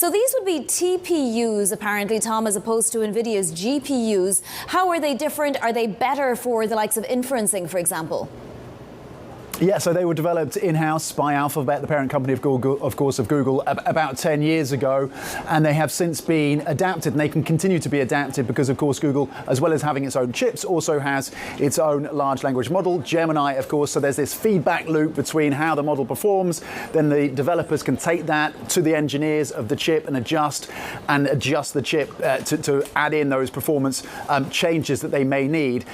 So these would be TPUs, apparently, Tom, as opposed to NVIDIA's GPUs. How are they different? Are they better for the likes of inferencing, for example? Yeah, so they were developed in-house by Alphabet, the parent company of Google, about 10 years ago, and they have since been adapted, and they can continue to be adapted because, of course, Google, as well as having its own chips, also has its own large language model, Gemini, of course. So there's this feedback loop between how the model performs. Then the developers can take that to the engineers of the chip and adjust the chip to add in those performance changes that they may need.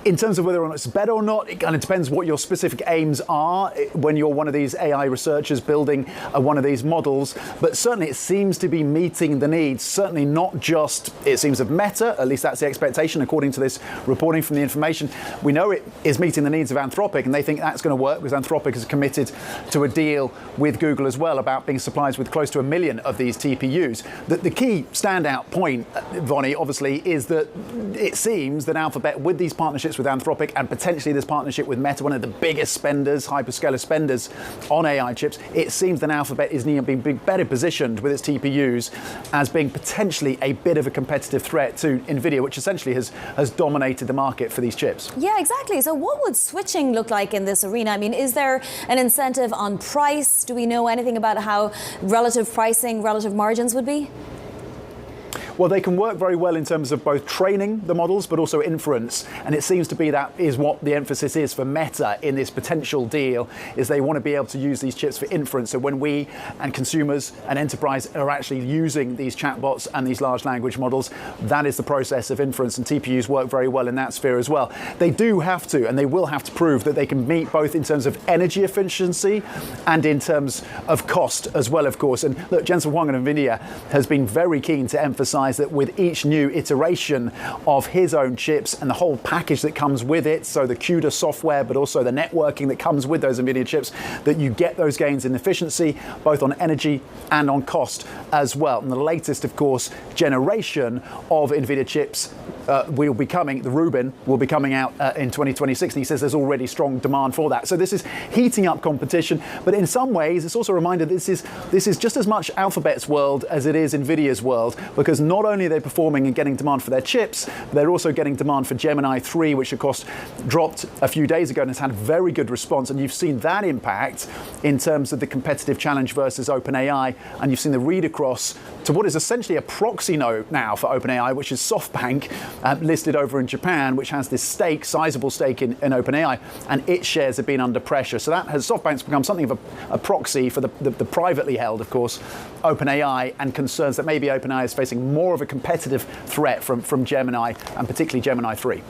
In terms of whether or not it's better or not, it kind of depends what your specific aims are when you're one of these AI researchers building one of these models. But certainly it seems to be meeting the needs, certainly not just, it seems, of Meta, at least that's the expectation according to this reporting from the information. We know it is meeting the needs of Anthropic, and they think that's going to work because Anthropic is committed to a deal with Google as well about being supplied with close to 1 million of these TPUs. The key standout point, Vonnie, obviously, is that it seems that Alphabet, with these partnerships with Anthropic and potentially this partnership with Meta, one of the biggest spenders, hyperscaler spenders on AI chips, it seems that Alphabet is being better positioned with its TPUs as being potentially a bit of a competitive threat to NVIDIA, which essentially has dominated the market for these chips. Yeah, exactly. So what would switching look like in this arena? I mean, is there an incentive on price? Do we know anything about how relative pricing, relative margins would be? Well, they can work very well in terms of both training the models, but also inference. And it seems to be that is what the emphasis is for Meta in this potential deal, is they want to be able to use these chips for inference. So when we and consumers and enterprise are actually using these chatbots and these large language models, that is the process of inference, and TPUs work very well in that sphere as well. They do have to, and they will have to prove that they can meet both in terms of energy efficiency and in terms of cost as well, of course. And look, Jensen Huang and NVIDIA has been very keen to emphasize that with each new iteration of his own chips and the whole package that comes with it, so the CUDA software, but also the networking that comes with those NVIDIA chips, that you get those gains in efficiency, both on energy and on cost as well. And the latest, of course, generation of NVIDIA chips will be coming, the Rubin will be coming out in 2026, and he says there's already strong demand for that. So this is heating up competition, but in some ways it's also a reminder this is just as much Alphabet's world as it is NVIDIA's world, because not only are they performing and getting demand for their chips, they're also getting demand for Gemini 3, which of course dropped a few days ago and has had very good response. And you've seen that impact in terms of the competitive challenge versus OpenAI. And you've seen the read across to what is essentially a proxy node now for OpenAI, which is SoftBank, listed over in Japan, which has this sizable stake in OpenAI, and its shares have been under pressure. So that has SoftBank's become something of a proxy for the privately held, of course, OpenAI, and concerns that maybe OpenAI is facing more of a competitive threat from Gemini, and particularly Gemini 3.